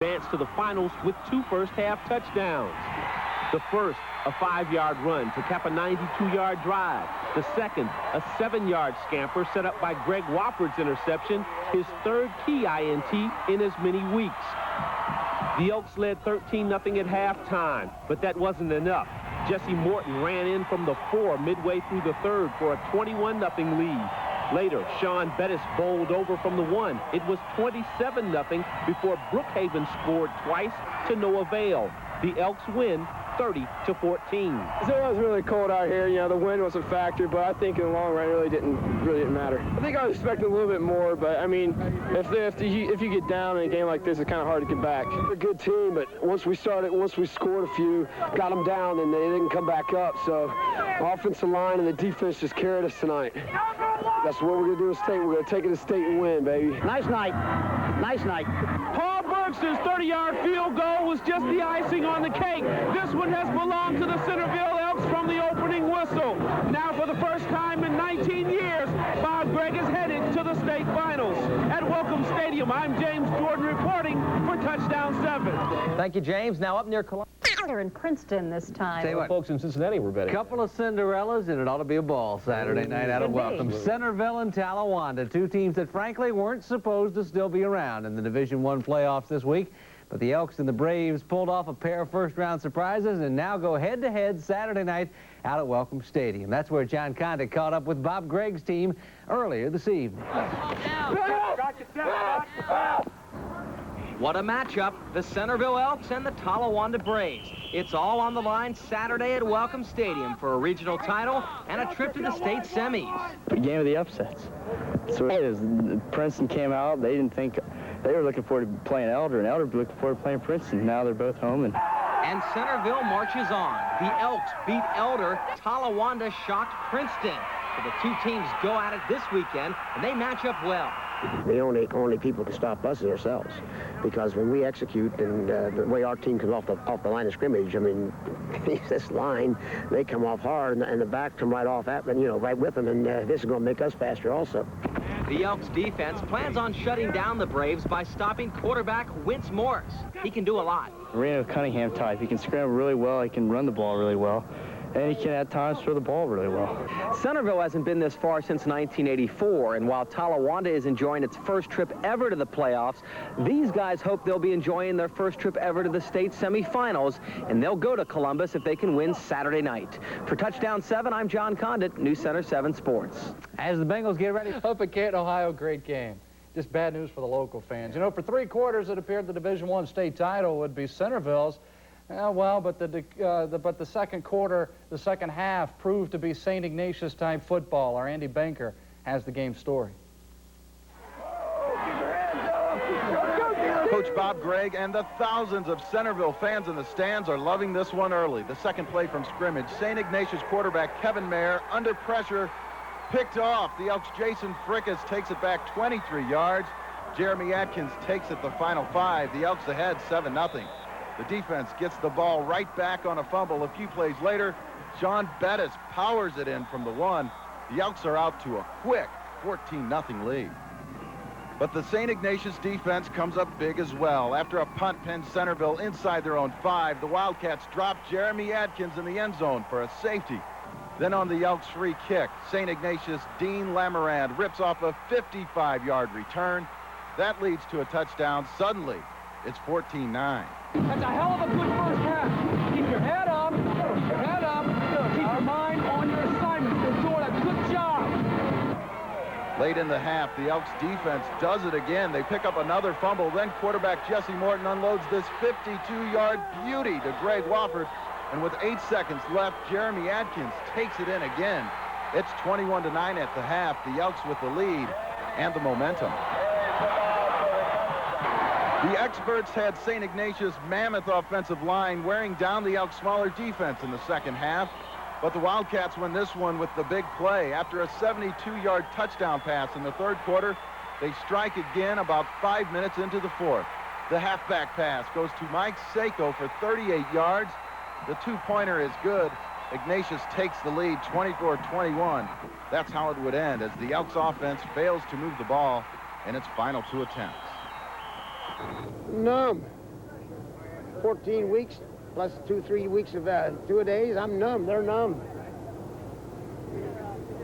advanced to the finals with 2 first-half touchdowns. The first, a 5-yard run to cap a 92-yard drive. The second, a 7-yard scamper set up by Greg Wofford's interception, his 3rd key INT in as many weeks. The Elks led 13-0 at halftime, but that wasn't enough. Jesse Morton ran in from the 4 midway through the 3rd for a 21-0 lead. Later, Sean Bettis bowled over from the 1. It was 27-0 before Brookhaven scored twice to no avail. The Elks win 30-14. It was really cold out here. You know, the wind was a factor, but I think in the long run it really didn't matter. I think I was expecting a little bit more, but I mean, if you get down in a game like this, it's kind of hard to get back. We're a good team, but once we scored a few, got them down, and they didn't come back up. So, offensive line and the defense just carried us tonight. That's what we're going to do as state. We're going to take it to state and win, baby. Nice night. Nice night. Paul Bergster's 30-yard field goal was just the icing on the cake. This one has belonged to the Centerville Elks from the opening whistle. Now, for the first time in 19 years, Bob Gregg is headed to the state finals. At Welcome Stadium, I'm James Jordan reporting for Touchdown 7. Thank you, James. Now up near Columbus. In Princeton this time. Tell you what, folks in Cincinnati were betting. Couple of Cinderellas, and it ought to be a ball Saturday night out of Welcome. Centerville and Talawanda, 2 teams that frankly weren't supposed to still be around in the Division I playoffs this week. But the Elks and the Braves pulled off a pair of first-round surprises and now go head-to-head Saturday night out at Welcome Stadium. That's where John Condit caught up with Bob Gregg's team earlier this evening. What a matchup, the Centerville Elks and the Talawanda Braves. It's all on the line Saturday at Welcome Stadium for a regional title and a trip to the state semis. Game of the upsets. That's what it is. Princeton came out. They didn't think they were looking forward to playing Elder, and Elder looking forward to playing Princeton. Now they're both home. And Centerville marches on. The Elks beat Elder. Talawanda shocked Princeton. So the 2 teams go at it this weekend, and they match up well. The only people can stop us is ourselves, because when we execute and the way our team comes off the line of scrimmage, I mean, this line, they come off hard and the back come right off at them, you know, right with them, and this is going to make us faster also. The Elks defense plans on shutting down the Braves by stopping quarterback Wentz Morris. He can do a lot. Reno Cunningham type. He can scramble really well. He can run the ball really well. And he can at times throw the ball really well. Centerville hasn't been this far since 1984, and while Talawanda is enjoying its first trip ever to the playoffs, these guys hope they'll be enjoying their first trip ever to the state semifinals, and they'll go to Columbus if they can win Saturday night. For Touchdown 7, I'm John Condit, News Center 7 Sports. As the Bengals get ready. Up at Canton, Ohio, great game. Just bad news for the local fans. You know, for 3 quarters, it appeared the Division I state title would be Centerville's. Well, but the second quarter, the second half, proved to be St. Ignatius-type football. Our Andy Banker has the game story. Coach Bob Gregg and the thousands of Centerville fans in the stands are loving this one early. The second play from scrimmage, St. Ignatius quarterback Kevin Mayer, under pressure, picked off. The Elks' Jason Frickas takes it back 23 yards. Jeremy Atkins takes it the final 5. The Elks ahead 7-0. The defense gets the ball right back on a fumble. A few plays later, Sean Bettis powers it in from the 1. The Elks are out to a quick 14-0 lead. But the St. Ignatius defense comes up big as well. After a punt pins Centerville inside their own 5, the Wildcats drop Jeremy Atkins in the end zone for a safety. Then on the Elks' free kick, St. Ignatius' Dean Lamarand rips off a 55-yard return. That leads to a touchdown. Suddenly, it's 14-9. That's a hell of a good first half. Keep your head up. Keep your mind on your assignment. You're doing a good job. Late in the half, the Elks defense does it again. They pick up another fumble. Then quarterback Jesse Morton unloads this 52-yard beauty to Greg Wofford. And with 8 seconds left, Jeremy Atkins takes it in again. It's 21-9 at the half. The Elks with the lead and the momentum. The experts had St. Ignatius' mammoth offensive line wearing down the Elks' smaller defense in the second half. But the Wildcats win this one with the big play. After a 72-yard touchdown pass in the 3rd quarter, they strike again about 5 minutes into the 4th. The halfback pass goes to Mike Sako for 38 yards. The 2-pointer is good. Ignatius takes the lead 24-21. That's how it would end as the Elks offense fails to move the ball in its final 2 attempts. Numb. 14 weeks plus 2-3 weeks of two-a-days. I'm numb. They're numb.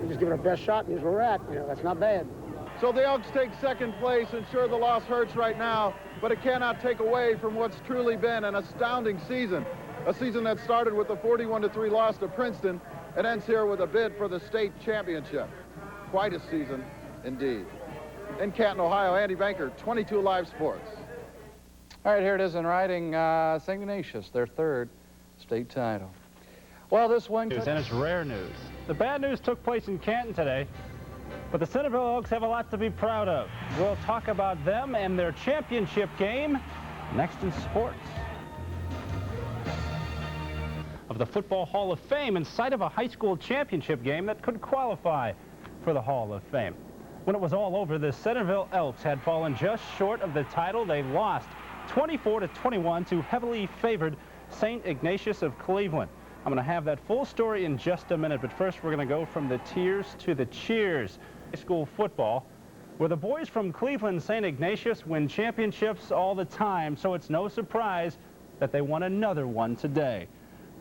We just give it our best shot, and here's where we're at. You know, that's not bad. So the Elks take second place, and sure, the loss hurts right now, but it cannot take away from what's truly been an astounding season. A season that started with a 41-3 loss to Princeton and ends here with a bid for the state championship. Quite a season, indeed. In Canton, Ohio, Andy Banker, 22 Live Sports. All right, here it is in writing. St. Ignatius, their third state title. Well, this win... And it's rare news. The bad news took place in Canton today, but the Centerville Elks have a lot to be proud of. We'll talk about them and their championship game next in sports. Of the Football Hall of Fame in sight of a high school championship game that could qualify for the Hall of Fame. When it was all over, the Centerville Elks had fallen just short of the title. They lost 24-21 to heavily favored St. Ignatius of Cleveland. I'm going to have that full story in just a minute, but first we're going to go from the tears to the cheers. High school football, where the boys from Cleveland St. Ignatius win championships all the time, so it's no surprise that they won another one today.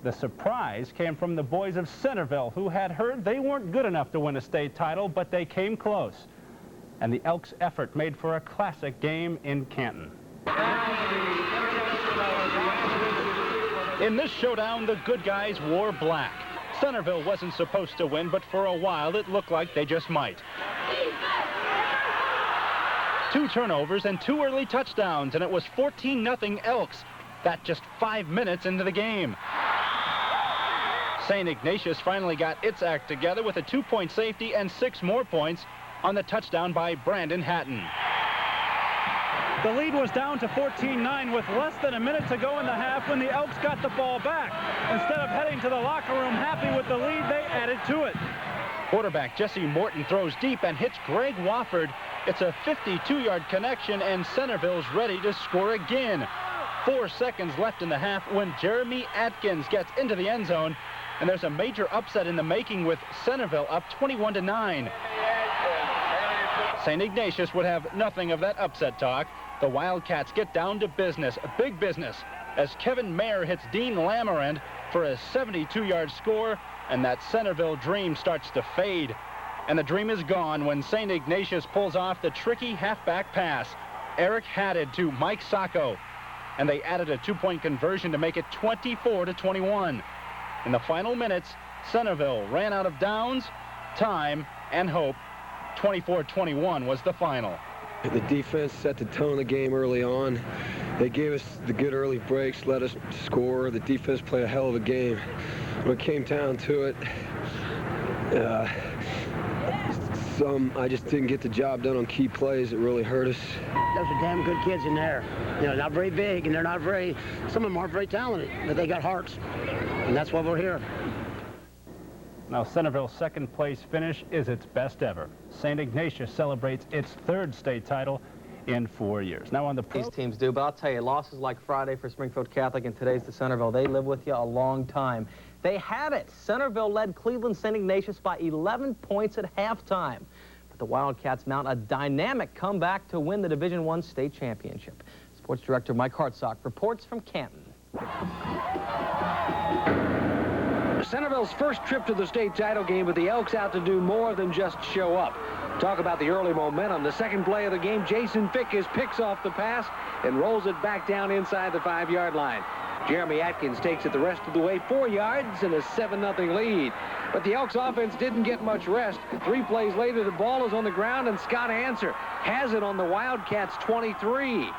The surprise came from the boys of Centerville, who had heard they weren't good enough to win a state title, but they came close. And the Elks' effort made for a classic game in Canton. In this showdown, the good guys wore black. Centerville wasn't supposed to win, but for a while it looked like they just might. 2 turnovers and 2 early touchdowns, and it was 14-0 Elks. That just 5 minutes into the game. St. Ignatius finally got its act together with a 2-point safety and 6 more points on the touchdown by Brandon Hatton. The lead was down to 14-9 with less than a minute to go in the half when the Elks got the ball back. Instead of heading to the locker room happy with the lead, they added to it. Quarterback Jesse Morton throws deep and hits Greg Wofford. It's a 52-yard connection, and Centerville's ready to score again. 4 seconds left in the half when Jeremy Atkins gets into the end zone, and there's a major upset in the making with Centerville up 21-9. St. Ignatius would have nothing of that upset talk. The Wildcats get down to business, big business, as Kevin Mayer hits Dean Lamarand for a 72-yard score, and that Centerville dream starts to fade. And the dream is gone when St. Ignatius pulls off the tricky halfback pass. Eric Haddad to Mike Sacco, and they added a 2-point conversion to make it 24-21. In the final minutes, Centerville ran out of downs, time, and hope. 24-21 was the final. The defense set the tone of the game early on. They gave us the good early breaks, let us score. The defense played a hell of a game. When it came down to it, I just didn't get the job done on key plays. It really hurt us. Those are damn good kids in there. You know, not very big, and they're not very, some of them aren't very talented, but they got hearts, and that's why we're here. Now, Centerville's second place finish is its best ever. St. Ignatius celebrates its 3rd state title in 4 years. Now on the These teams do, but I'll tell you, losses like Friday for Springfield Catholic and today's to Centerville, they live with you a long time. They had it. Centerville led Cleveland St. Ignatius by 11 points at halftime. But the Wildcats mount a dynamic comeback to win the Division I state championship. Sports Director Mike Hartsock reports from Canton. Centerville's first trip to the state title game, with the Elks out to do more than just show up. Talk about the early momentum. The second play of the game, Jason Fickus picks off the pass and rolls it back down inside the 5-yard line. Jeremy Atkins takes it the rest of the way, 4 yards and a 7-0 lead. But the Elks offense didn't get much rest. 3 plays later, the ball is on the ground, and Scott Answer has it on the Wildcats' 23.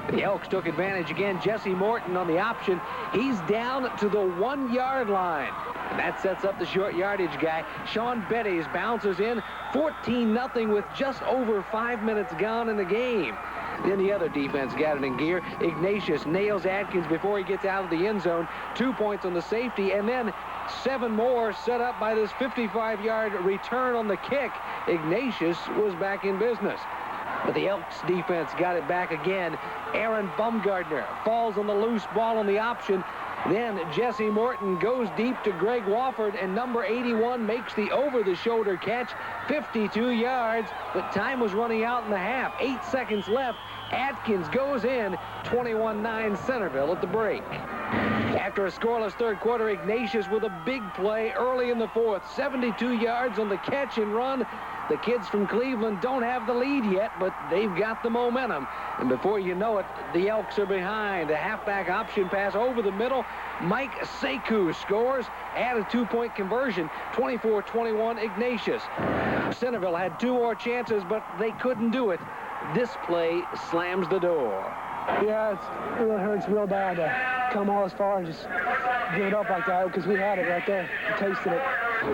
The Elks took advantage again. Jesse Morton on the option. He's down to the 1-yard line. And that sets up the short yardage guy. Sean Betties bounces in, 14-0 with just over 5 minutes gone in the game. Then the other defense got it in gear. Ignatius nails Atkins before he gets out of the end zone. 2 points on the safety, and then 7 more set up by this 55-yard return on the kick. Ignatius was back in business. But the Elks defense got it back again. Aaron Baumgartner falls on the loose ball on the option. Then Jesse Morton goes deep to Greg Wofford, and number 81 makes the over-the-shoulder catch, 52 yards, but time was running out in the half. 8 seconds left. Atkins goes in, 21-9 Centerville at the break. After a scoreless third quarter, Ignatius with a big play early in the fourth, 72 yards on the catch and run. The kids from Cleveland don't have the lead yet, but they've got the momentum. And before you know it, the Elks are behind. A halfback option pass over the middle. Mike Sekou scores, add a 2-point conversion, 24-21 Ignatius. Centerville had 2 more chances, but they couldn't do it. This play slams the door. Yeah, it really hurts real bad to come all this far and just give it up like that, because we had it right there. We tasted it.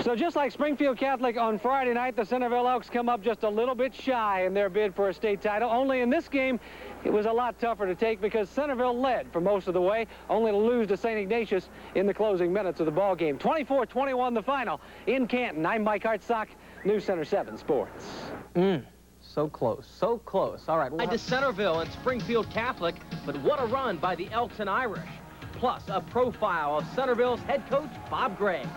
So just like Springfield Catholic on Friday night, the Centerville Elks come up just a little bit shy in their bid for a state title. Only in this game, it was a lot tougher to take because Centerville led for most of the way, only to lose to St. Ignatius in the closing minutes of the ball game. 24-21 the final in Canton. I'm Mike Hartsock, News Center 7 Sports. So close, so close. All right. To Centerville and Springfield Catholic, but what a run by the Elks and Irish. Plus, a profile of Centerville's head coach, Bob Gregg.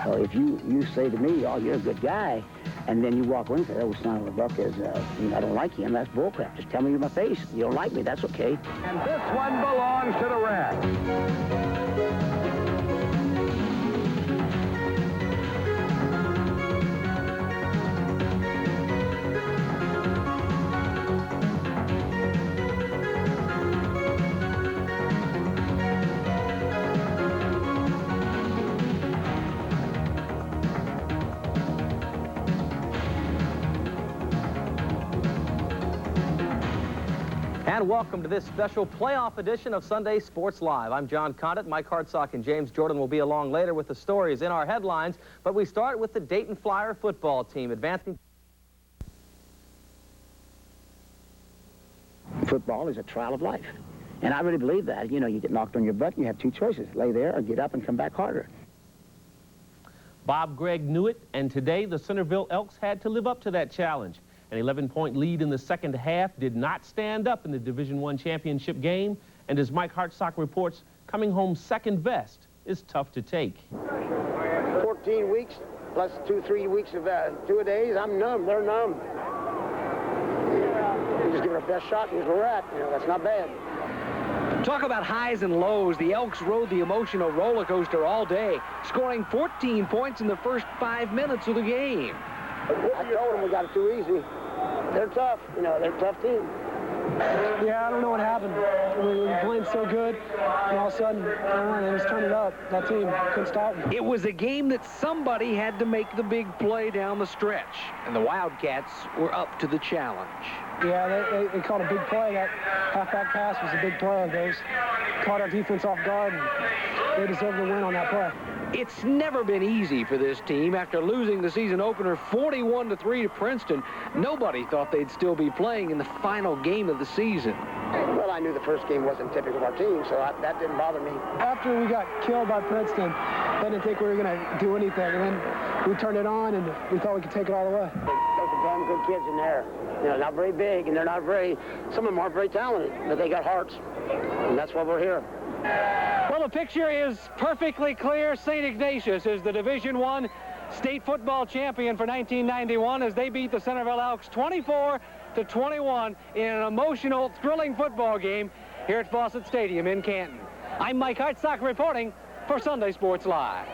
Well, if you say to me, oh, you're a good guy, and then you walk away and say, oh, son of a buck, I don't like him, that's bullcrap. Just tell me to my face. You don't like me, that's okay. And this one belongs to the Reds. And welcome to this special playoff edition of Sunday Sports Live. I'm John Condit. Mike Hartsock and James Jordan will be along later with the stories in our headlines. But we start with the Dayton Flyer football team advancing. Football is a trial of life. And I really believe that. You know, you get knocked on your butt and you have 2 choices. Lay there or get up and come back harder. Bob Gregg knew it, and today the Centerville Elks had to live up to that challenge. An 11-point lead in the second half did not stand up in the Division I championship game, and as Mike Hartsock reports, coming home second best is tough to take. 14 weeks plus 2-3 weeks of 2-a-days. I'm numb. They're numb. We just give it our best shot, and here's where we're at. You know, that's not bad. Talk about highs and lows. The Elks rode the emotional roller coaster all day, scoring 14 points in the first 5 minutes of the game. I told them we got it too easy. They're tough. You know, they're a tough team. Yeah, I don't know what happened. We were playing so good, and all of a sudden, they just turned it up. That team couldn't stop them. It was a game that somebody had to make the big play down the stretch, and the Wildcats were up to the challenge. Yeah, they caught a big play. That halfback pass was a big play of theirs. Caught our defense off guard, and they deserved to win on that play. It's never been easy for this team. After losing the season opener 41-3 to Princeton, nobody thought they'd still be playing in the final game of the season. Well, I knew the first game wasn't typical of our team, so that didn't bother me. After we got killed by Princeton, they didn't think we were going to do anything, and then we turned it on, and we thought we could take it all the way. Those are damn good kids in there. You know, not very big, and they're not very, some of them aren't very talented, but they got hearts, and that's why we're here. Well, the picture is perfectly clear. St. Ignatius is the Division I state football champion for 1991 as they beat the Centerville Elks 24-21 in an emotional, thrilling football game here at Fawcett Stadium in Canton. I'm Mike Hartsock reporting for Sunday Sports Live.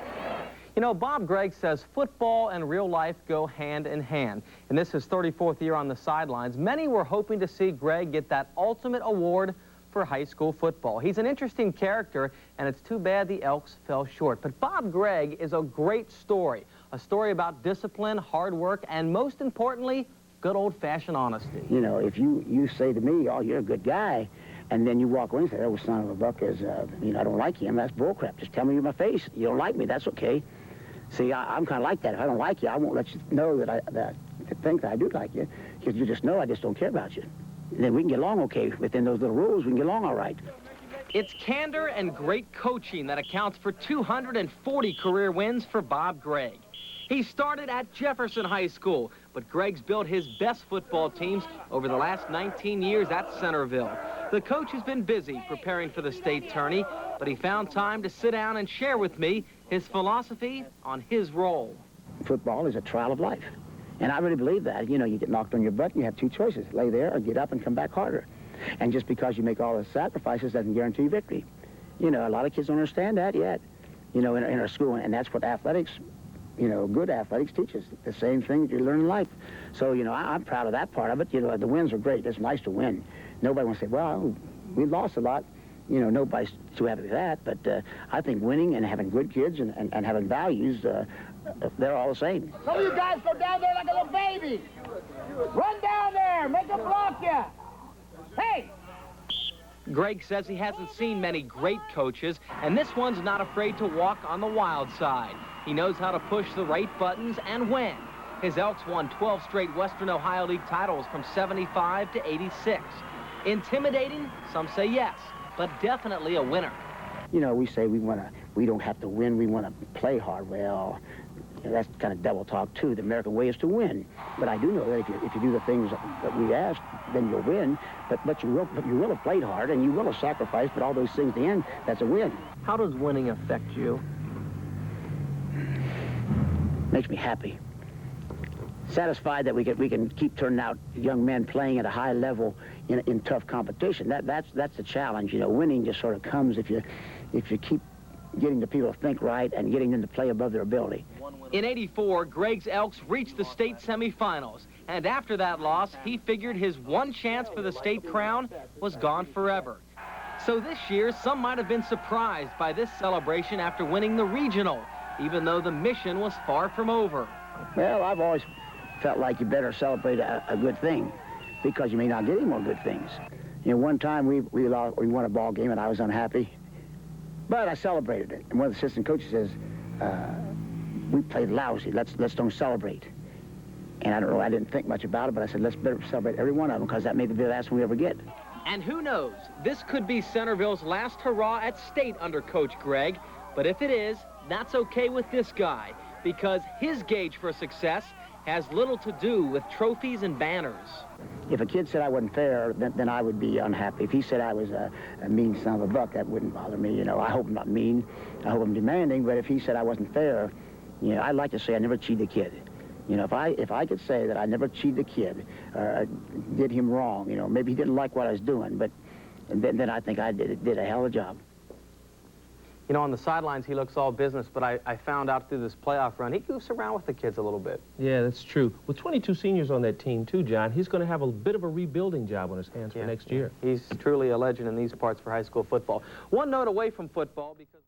You know, Bob Gregg says football and real life go hand in hand. And this is his 34th year on the sidelines. Many were hoping to see Gregg get that ultimate award for high school football. He's an interesting character, and it's too bad the Elks fell short. But Bob Gregg is a great story, a story about discipline, hard work, and most importantly, good old-fashioned honesty. You know, if you say to me, oh, you're a good guy, and then you walk away and say, oh, son of a buck, you know, I don't like him, that's bullcrap. Just tell me to my face. You don't like me, that's okay. See, I'm kind of like that. If I don't like you, I won't let you know that think that I do like you, because you just know I just don't care about you. And then we can get along okay. Within those little rules, we can get along all right. It's candor and great coaching that accounts for 240 career wins for Bob Gregg. He started at Jefferson High School, but Greg's built his best football teams over the last 19 years at Centerville. The coach has been busy preparing for the state tourney, but he found time to sit down and share with me his philosophy on his role. Football is a trial of life, and I really believe that. You know, you get knocked on your butt and you have two choices: lay there or get up and come back harder. And just because you make all the sacrifices doesn't guarantee victory. You know, a lot of kids don't understand that yet, you know, in our school, and that's what athletics, you know, good athletics teaches. The same thing that you learn in life. So, you know, I'm proud of that part of it. You know, the wins are great. It's nice to win. Nobody wants to say, well, we lost a lot. You know, nobody's too happy with that. But I think winning and having good kids and having values, they're all the same. Some of you guys go down there like a little baby. Run down there. Make them block you. Hey! Greg says he hasn't seen many great coaches, and this one's not afraid to walk on the wild side. He knows how to push the right buttons and win. His Elks won 12 straight Western Ohio League titles from 75 to 86. Intimidating? Some say yes, but definitely a winner. You know, we say we don't have to win, we want to play hard. Well, you know, that's kind of double talk too. The American way is to win. But I do know that if you do the things that we ask, then you'll win. But you will have played hard and you will have sacrificed, but all those things at the end, that's a win. How does winning affect you? Makes me happy. Satisfied that we can keep turning out young men playing at a high level in tough competition. That's the challenge. You know, winning just sort of comes if you keep getting the people to think right and getting them to play above their ability. In '84, Greg's Elks reached the state semifinals, and after that loss, he figured his one chance for the state crown was gone forever. So this year, some might have been surprised by this celebration after winning the regional, even though the mission was far from over. Well, I've always felt like you better celebrate a good thing, because you may not get any more good things. You know, one time we won a ball game and I was unhappy, but I celebrated it. And one of the assistant coaches says, we played lousy, let's don't celebrate. And I don't know, I didn't think much about it, but I said, let's better celebrate every one of them, because that may be the last one we ever get. And who knows, this could be Centerville's last hurrah at state under Coach Greg, but if it is, that's okay with this guy, because his gauge for success has little to do with trophies and banners. If a kid said I wasn't fair, then I would be unhappy. If he said I was a mean son of a buck, that wouldn't bother me. You know, I hope I'm not mean. I hope I'm demanding. But if he said I wasn't fair, you know, I'd like to say I never cheated a kid. You know, if I could say that I never cheated a kid, did him wrong, you know, maybe he didn't like what I was doing, but then I think I did a hell of a job. You know, on the sidelines, he looks all business, but I found out through this playoff run, he goofs around with the kids a little bit. Yeah, that's true. With 22 seniors on that team, too, John, he's going to have a bit of a rebuilding job on his hands for next year. He's truly a legend in these parts for high school football. One note away from football, because...